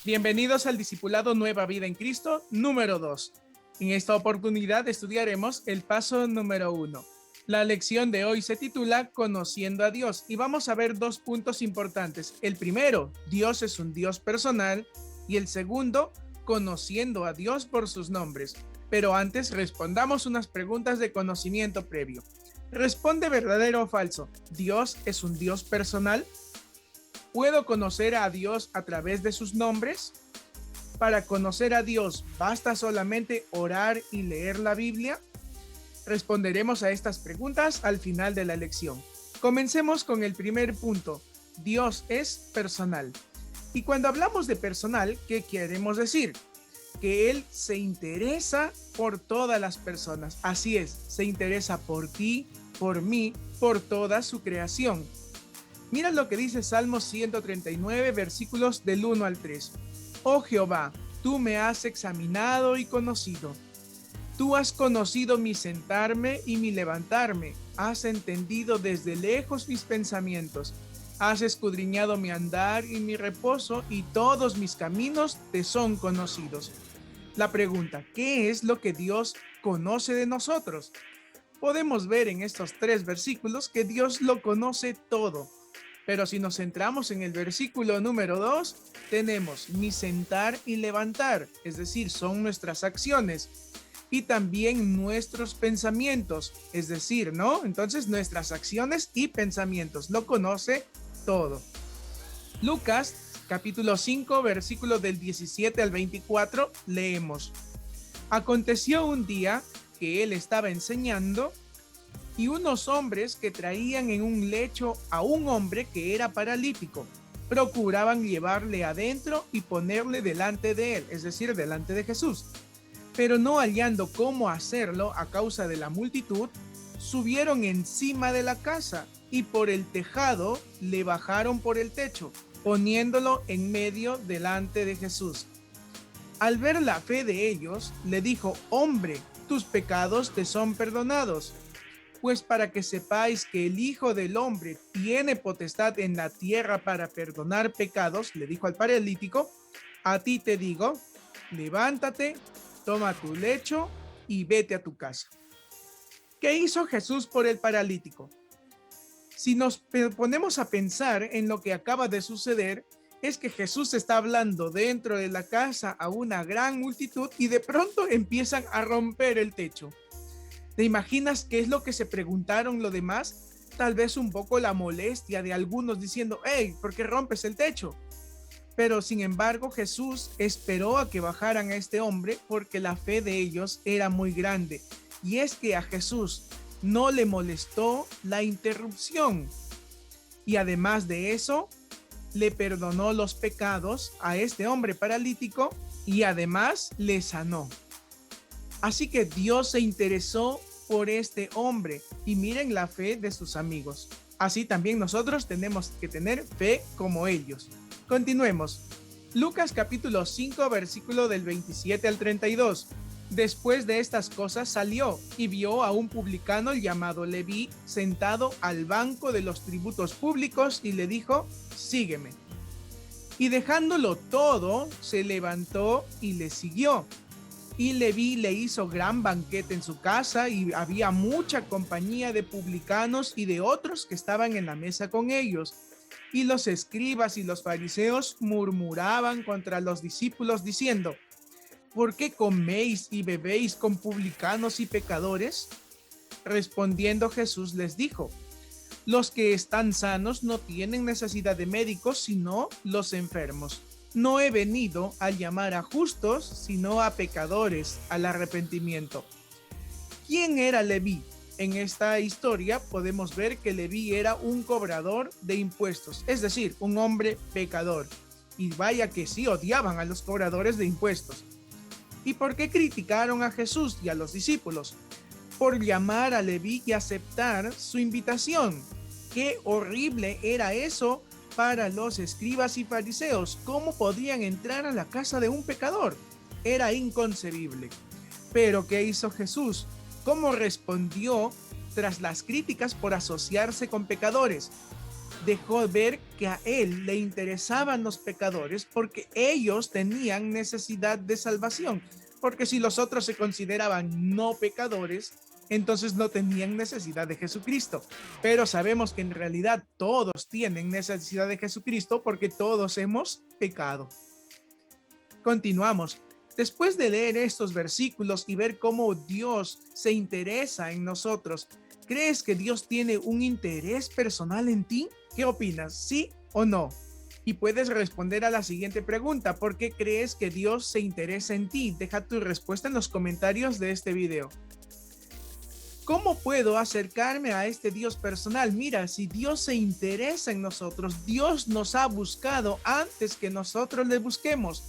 Bienvenidos al Discipulado Nueva Vida en Cristo número 2. En esta oportunidad estudiaremos el paso número 1. La lección de hoy se titula Conociendo a Dios y vamos a ver dos puntos importantes. El primero, Dios es un Dios personal, y el segundo, conociendo a Dios por sus nombres. Pero antes respondamos unas preguntas de conocimiento previo. Responde verdadero o falso. ¿Dios es un Dios personal? ¿Puedo conocer a Dios a través de sus nombres? Para conocer a Dios, ¿basta solamente orar y leer la Biblia? Responderemos a estas preguntas al final de la lección. Comencemos con el primer punto. Dios es personal. Y cuando hablamos de personal, ¿qué queremos decir? Que Él se interesa por todas las personas. Así es, se interesa por ti, por mí, por toda su creación. Mira lo que dice Salmo 139, versículos del 1 al 3. Oh Jehová, tú me has examinado y conocido. Tú has conocido mi sentarme y mi levantarme. Has entendido desde lejos mis pensamientos. Has escudriñado mi andar y mi reposo, y todos mis caminos te son conocidos. La pregunta, ¿qué es lo que Dios conoce de nosotros? Podemos ver en estos 3 versículos que Dios lo conoce todo. Pero si nos centramos en el versículo número 2, tenemos mi sentar y levantar, es decir, son nuestras acciones. Y también nuestros pensamientos, es decir, ¿no? Entonces nuestras acciones y pensamientos, lo conoce todo. Lucas, capítulo 5, versículo del 17 al 24, leemos. Aconteció un día que él estaba enseñando, y unos hombres que traían en un lecho a un hombre que era paralítico, procuraban llevarle adentro y ponerle delante de él, es decir, delante de Jesús. Pero no hallando cómo hacerlo a causa de la multitud, subieron encima de la casa y por el tejado le bajaron por el techo, poniéndolo en medio delante de Jesús. Al ver la fe de ellos, le dijo: hombre, tus pecados te son perdonados. Pues para que sepáis que el Hijo del Hombre tiene potestad en la tierra para perdonar pecados, le dijo al paralítico, a ti te digo, levántate, toma tu lecho y vete a tu casa. ¿Qué hizo Jesús por el paralítico? Si nos ponemos a pensar en lo que acaba de suceder, es que Jesús está hablando dentro de la casa a una gran multitud y de pronto empiezan a romper el techo. ¿Te imaginas qué es lo que se preguntaron los demás? Tal vez un poco la molestia de algunos diciendo, hey, ¿por qué rompes el techo? Pero sin embargo Jesús esperó a que bajaran a este hombre porque la fe de ellos era muy grande. Y es que a Jesús no le molestó la interrupción. Y además de eso, le perdonó los pecados a este hombre paralítico y además le sanó. Así que Dios se interesó por este hombre y miren la fe de sus amigos. Así también nosotros tenemos que tener fe como ellos. Continuemos. Lucas capítulo 5, versículo del 27 al 32. Después de estas cosas salió y vio a un publicano llamado Leví sentado al banco de los tributos públicos y le dijo, sígueme. Y dejándolo todo, se levantó y le siguió. Y Leví le hizo gran banquete en su casa y había mucha compañía de publicanos y de otros que estaban en la mesa con ellos. Y los escribas y los fariseos murmuraban contra los discípulos diciendo, ¿por qué coméis y bebéis con publicanos y pecadores? Respondiendo Jesús les dijo, los que están sanos no tienen necesidad de médicos, sino los enfermos. No he venido a llamar a justos, sino a pecadores al arrepentimiento. ¿Quién era Leví? En esta historia podemos ver que Leví era un cobrador de impuestos, es decir, un hombre pecador. Y vaya que sí odiaban a los cobradores de impuestos. ¿Y por qué criticaron a Jesús y a los discípulos? Por llamar a Leví y aceptar su invitación. ¡Qué horrible era eso! Para los escribas y fariseos, ¿cómo podían entrar a la casa de un pecador? Era inconcebible. Pero ¿qué hizo Jesús? ¿Cómo respondió tras las críticas por asociarse con pecadores? dejó ver que a él le interesaban los pecadores porque ellos tenían necesidad de salvación. Porque si los otros se consideraban no pecadores, entonces no tenían necesidad de Jesucristo. Pero sabemos que en realidad todos tienen necesidad de Jesucristo porque todos hemos pecado. Continuamos. Después de leer estos versículos y ver cómo Dios se interesa en nosotros, ¿crees que Dios tiene un interés personal en ti? ¿Qué opinas? ¿Sí o no? Y puedes responder a la siguiente pregunta. ¿Por qué crees que Dios se interesa en ti? Deja tu respuesta en los comentarios de este video. ¿Cómo puedo acercarme a este Dios personal? Mira, si Dios se interesa en nosotros, Dios nos ha buscado antes que nosotros le busquemos.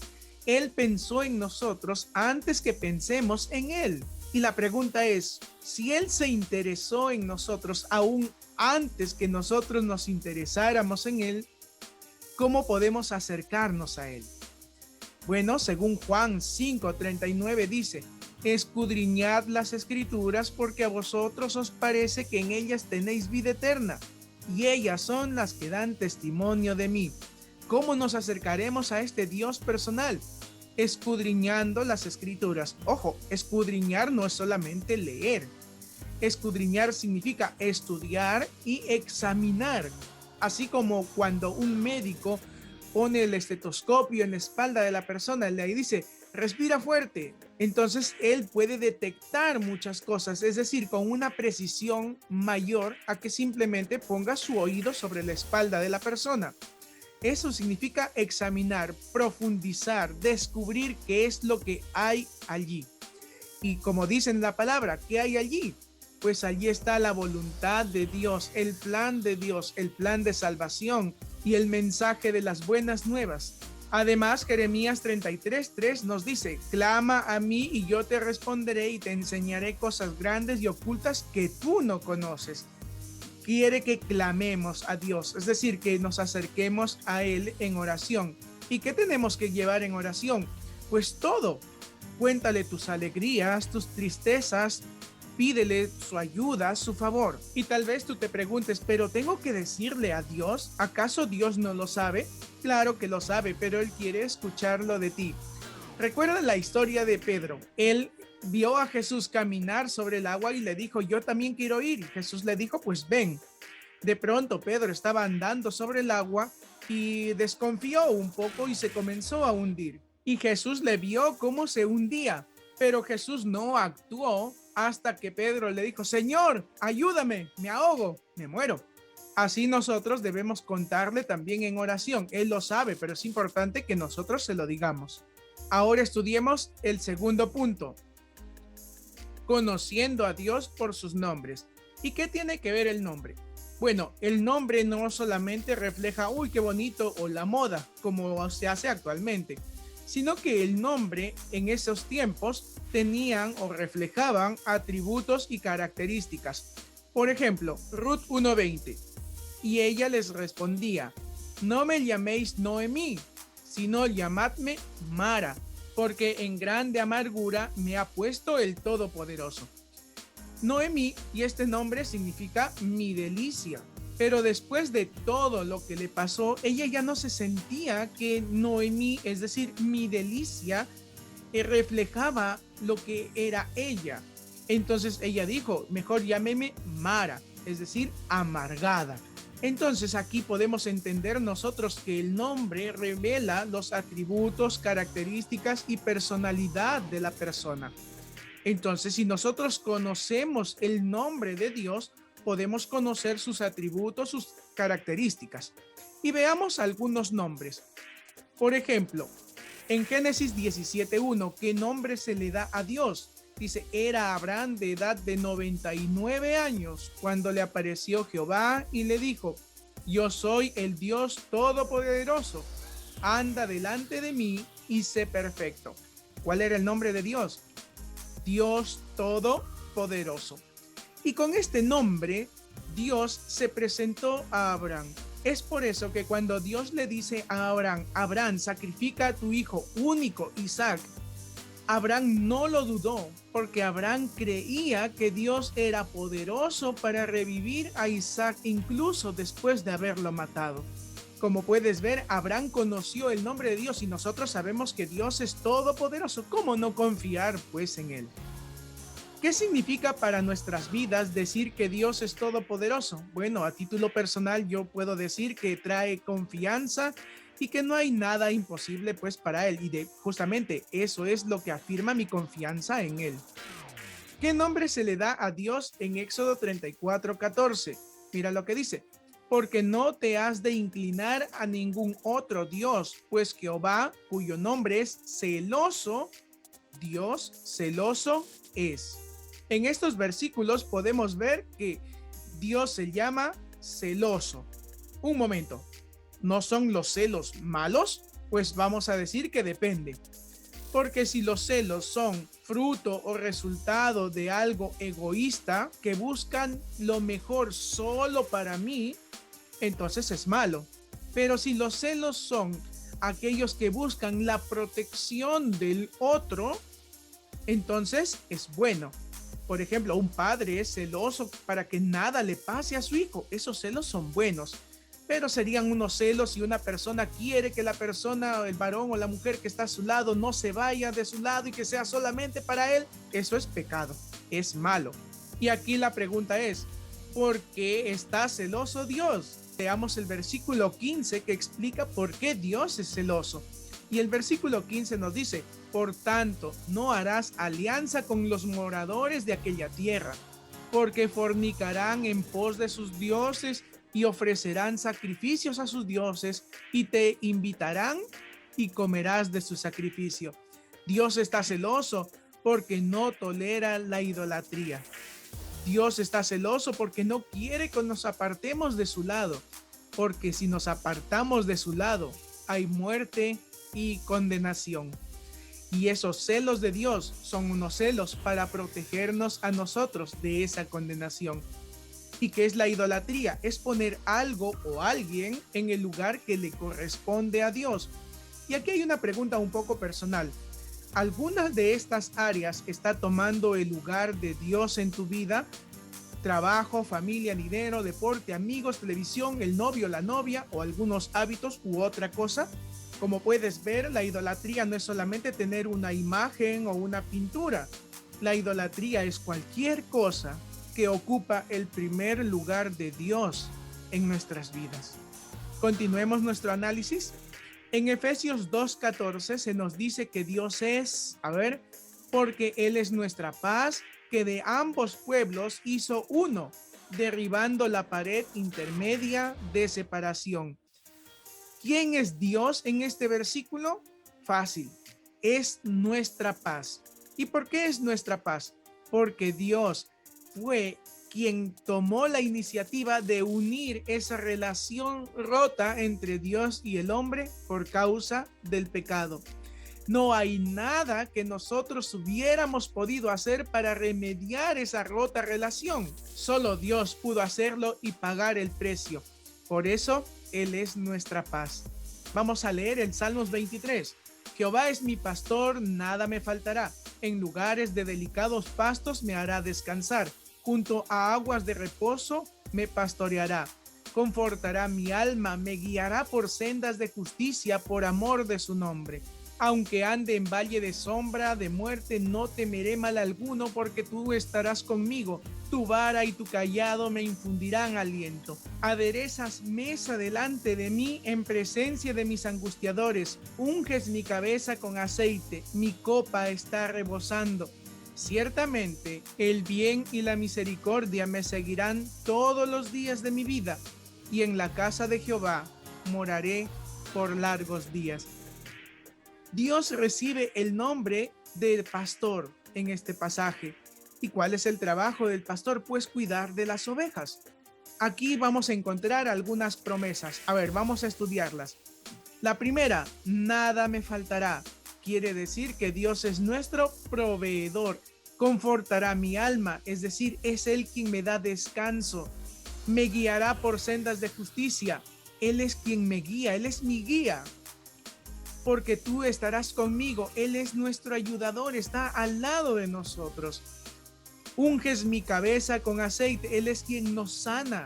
Él pensó en nosotros antes que pensemos en Él. Y la pregunta es, si Él se interesó en nosotros aún antes que nosotros nos interesáramos en Él, ¿cómo podemos acercarnos a Él? Bueno, según Juan 5:39 dice, escudriñad las escrituras porque a vosotros os parece que en ellas tenéis vida eterna, y ellas son las que dan testimonio de mí. ¿Cómo nos acercaremos a este Dios personal? Escudriñando las escrituras. Ojo, escudriñar no es solamente leer. Escudriñar significa estudiar y examinar. Así como cuando un médico pone el estetoscopio en la espalda de la persona y le dice, respira fuerte. Entonces él puede detectar muchas cosas, es decir, con una precisión mayor a que simplemente ponga su oído sobre la espalda de la persona. Eso significa examinar, profundizar, descubrir qué es lo que hay allí. Y como dice en la palabra, ¿qué hay allí? Pues allí está la voluntad de Dios, el plan de salvación y el mensaje de las buenas nuevas. Además, Jeremías 33:3 nos dice, clama a mí y yo te responderé y te enseñaré cosas grandes y ocultas que tú no conoces. Quiere que clamemos a Dios, es decir, que nos acerquemos a Él en oración. ¿Y qué tenemos que llevar en oración? Pues todo. Cuéntale tus alegrías, tus tristezas, pídele su ayuda, su favor. Y tal vez tú te preguntes, ¿pero tengo que decirle a Dios? ¿Acaso Dios no lo sabe? Claro que lo sabe, pero Él quiere escucharlo de ti. Recuerda la historia de Pedro. Él vio a Jesús caminar sobre el agua y le dijo, yo también quiero ir. Y Jesús le dijo, pues ven. De pronto Pedro estaba andando sobre el agua y desconfió un poco y se comenzó a hundir. Y Jesús le vio cómo se hundía, pero Jesús no actuó hasta que Pedro le dijo, Señor, ayúdame, me ahogo, me muero. Así nosotros debemos contarle también en oración. Él lo sabe, pero es importante que nosotros se lo digamos. Ahora estudiemos el segundo punto. Conociendo a Dios por sus nombres. ¿Y qué tiene que ver el nombre? Bueno, el nombre no solamente refleja, uy, qué bonito, o la moda, como se hace actualmente, sino que el nombre en esos tiempos tenían o reflejaban atributos y características. Por ejemplo, Ruth 1:20. Y ella les respondía, no me llaméis Noemí, sino llamadme Mara, porque en grande amargura me ha puesto el Todopoderoso. Noemí, y este nombre significa mi delicia, pero después de todo lo que le pasó, ella ya no se sentía que Noemí, es decir, mi delicia, reflejaba lo que era ella. Entonces ella dijo, mejor llámeme Mara, es decir, amargada. Entonces aquí podemos entender nosotros que el nombre revela los atributos, características y personalidad de la persona. Entonces, si nosotros conocemos el nombre de Dios, podemos conocer sus atributos, sus características. Y veamos algunos nombres. Por ejemplo, en Génesis 17:1, ¿qué nombre se le da a Dios? Dice, era Abraham de edad de 99 años cuando le apareció Jehová y le dijo, yo soy el Dios Todopoderoso, anda delante de mí y sé perfecto. ¿Cuál era el nombre de Dios? Dios Todopoderoso. Y con este nombre, Dios se presentó a Abraham. Es por eso que cuando Dios le dice a Abraham, Abraham, sacrifica a tu hijo único, Isaac, Abraham no lo dudó, porque Abraham creía que Dios era poderoso para revivir a Isaac incluso después de haberlo matado. Como puedes ver, Abraham conoció el nombre de Dios y nosotros sabemos que Dios es todopoderoso. ¿Cómo no confiar pues en él? ¿Qué significa para nuestras vidas decir que Dios es todopoderoso? Bueno, a título personal yo puedo decir que trae confianza y que no hay nada imposible pues para él, y justamente eso es lo que afirma mi confianza en él. ¿Qué nombre se le da a Dios en Éxodo 34:14? Mira lo que dice: porque no te has de inclinar a ningún otro Dios, pues Jehová, cuyo nombre es celoso, Dios celoso es. En estos versículos podemos ver que Dios se llama celoso. Un momento, ¿no son los celos malos? Pues vamos a decir que depende. Porque si los celos son fruto o resultado de algo egoísta que buscan lo mejor solo para mí, entonces es malo. Pero si los celos son aquellos que buscan la protección del otro, entonces es bueno. Por ejemplo, un padre es celoso para que nada le pase a su hijo. Esos celos son buenos. Pero serían unos celos si una persona quiere que la persona, el varón o la mujer que está a su lado, no se vaya de su lado y que sea solamente para él. Eso es pecado, es malo. Y aquí la pregunta es, ¿por qué está celoso Dios? Veamos el versículo 15 que explica por qué Dios es celoso. Y el versículo 15 nos dice: por tanto, no harás alianza con los moradores de aquella tierra, porque fornicarán en pos de sus dioses y ofrecerán sacrificios a sus dioses, y te invitarán y comerás de su sacrificio. Dios está celoso porque no tolera la idolatría. Dios está celoso porque no quiere que nos apartemos de su lado, porque si nos apartamos de su lado, hay muerte y condenación. Y esos celos de Dios son unos celos para protegernos a nosotros de esa condenación. ¿Y qué es la idolatría? Es poner algo o alguien en el lugar que le corresponde a Dios. Y aquí hay una pregunta un poco personal. ¿Alguna de estas áreas está tomando el lugar de Dios en tu vida? Trabajo, familia, dinero, deporte, amigos, televisión, el novio, la novia o algunos hábitos u otra cosa. Como puedes ver, la idolatría no es solamente tener una imagen o una pintura. La idolatría es cualquier cosa que ocupa el primer lugar de Dios en nuestras vidas. Continuemos nuestro análisis. En Efesios 2:14 se nos dice que Dios es, porque Él es nuestra paz, que de ambos pueblos hizo uno, derribando la pared intermedia de separación. ¿Quién es Dios en este versículo? Fácil, es nuestra paz. ¿Y por qué es nuestra paz? Porque Dios fue quien tomó la iniciativa de unir esa relación rota entre Dios y el hombre por causa del pecado. No hay nada que nosotros hubiéramos podido hacer para remediar esa rota relación. Solo Dios pudo hacerlo y pagar el precio. Por eso, Él es nuestra paz. Vamos a leer el Salmos 23. Jehová es mi pastor, nada me faltará. En lugares de delicados pastos me hará descansar. Junto a aguas de reposo me pastoreará. Confortará mi alma, me guiará por sendas de justicia por amor de su nombre. Aunque ande en valle de sombra de muerte, no temeré mal alguno, porque tú estarás conmigo. Tu vara y tu cayado me infundirán aliento. Aderezas mesa delante de mí en presencia de mis angustiadores. Unges mi cabeza con aceite, mi copa está rebosando. Ciertamente, el bien y la misericordia me seguirán todos los días de mi vida, y en la casa de Jehová moraré por largos días. Dios recibe el nombre de pastor en este pasaje. ¿Y cuál es el trabajo del pastor? Pues cuidar de las ovejas. Aquí vamos a encontrar algunas promesas. Vamos a estudiarlas. La primera, nada me faltará. Quiere decir que Dios es nuestro proveedor. Confortará mi alma, es decir, es Él quien me da descanso. Me guiará por sendas de justicia. Él es quien me guía, Él es mi guía. porque tú estarás conmigo. Él es nuestro ayudador, está al lado de nosotros. Unges mi cabeza con aceite, Él es quien nos sana.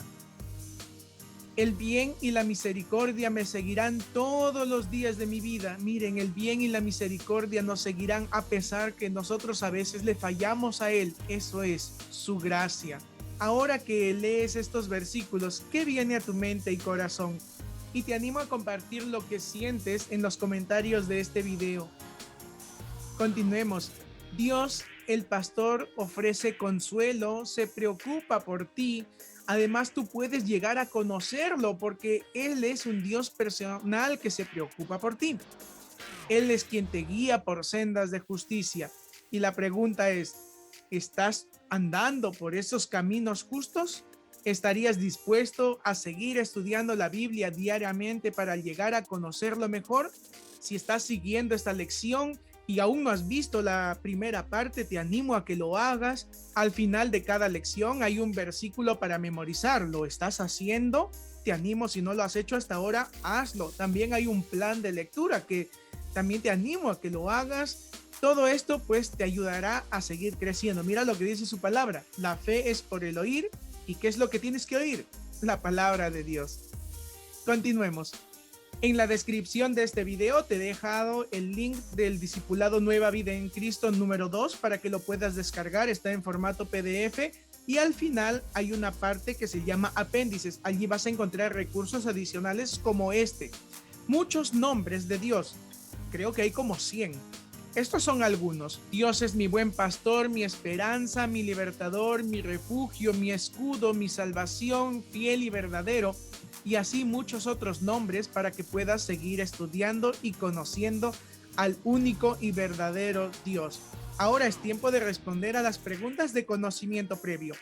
El bien y la misericordia me seguirán todos los días de mi vida. Miren, el bien y la misericordia nos seguirán a pesar que nosotros a veces le fallamos a Él. Eso es su gracia. Ahora que lees estos versículos, ¿qué viene a tu mente y corazón? Y te animo a compartir lo que sientes en los comentarios de este video. Continuemos. Dios, el pastor, ofrece consuelo, se preocupa por ti. Además, tú puedes llegar a conocerlo porque Él es un Dios personal que se preocupa por ti. Él es quien te guía por sendas de justicia. Y la pregunta es, ¿estás andando por esos caminos justos? ¿Estarías dispuesto a seguir estudiando la Biblia diariamente para llegar a conocerlo mejor? Si estás siguiendo esta lección y aún no has visto la primera parte, te animo a que lo hagas. Al final de cada lección hay un versículo para memorizar. ¿Lo estás haciendo? Te animo, si no lo has hecho hasta ahora, hazlo. También hay un plan de lectura que también te animo a que lo hagas. Todo esto pues te ayudará a seguir creciendo. Mira lo que dice su palabra. La fe es por el oír. ¿Y qué es lo que tienes que oír? La palabra de Dios. Continuemos. En la descripción de este video te he dejado el link del Discipulado Nueva Vida en Cristo número 2 para que lo puedas descargar. Está en formato PDF y al final hay una parte que se llama apéndices. Allí vas a encontrar recursos adicionales como este. Muchos nombres de Dios. Creo que hay como 100. Estos son algunos. Dios es mi buen pastor, mi esperanza, mi libertador, mi refugio, mi escudo, mi salvación, fiel y verdadero. Y así muchos otros nombres para que puedas seguir estudiando y conociendo al único y verdadero Dios. Ahora es tiempo de responder a las preguntas de conocimiento previo.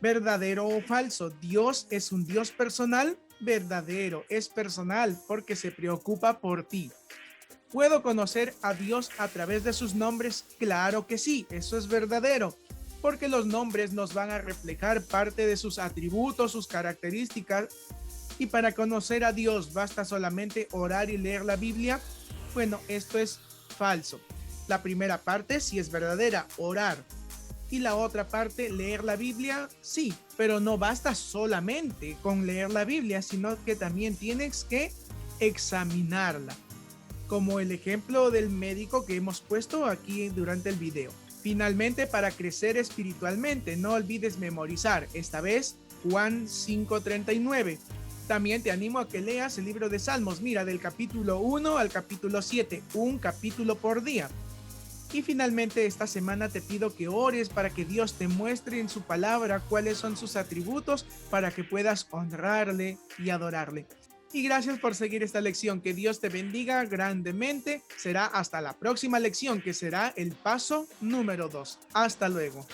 ¿Verdadero o falso? ¿Dios es un Dios personal? Verdadero, es personal porque se preocupa por ti. ¿Puedo conocer a Dios a través de sus nombres? Claro que sí, eso es verdadero, porque los nombres nos van a reflejar parte de sus atributos, sus características. Y para conocer a Dios, ¿basta solamente orar y leer la Biblia? Bueno, esto es falso. La primera parte sí es verdadera, orar. Y la otra parte, leer la Biblia, sí, pero no basta solamente con leer la Biblia, sino que también tienes que examinarla. Como el ejemplo del médico que hemos puesto aquí durante el video. Finalmente, para crecer espiritualmente, no olvides memorizar, esta vez Juan 5:39. También te animo a que leas el libro de Salmos, mira, del capítulo 1 al capítulo 7, un capítulo por día. Y finalmente esta semana te pido que ores para que Dios te muestre en su palabra cuáles son sus atributos para que puedas honrarle y adorarle. Y gracias por seguir esta lección. Que Dios te bendiga grandemente. Será hasta la próxima lección, que será el paso número 2. Hasta luego.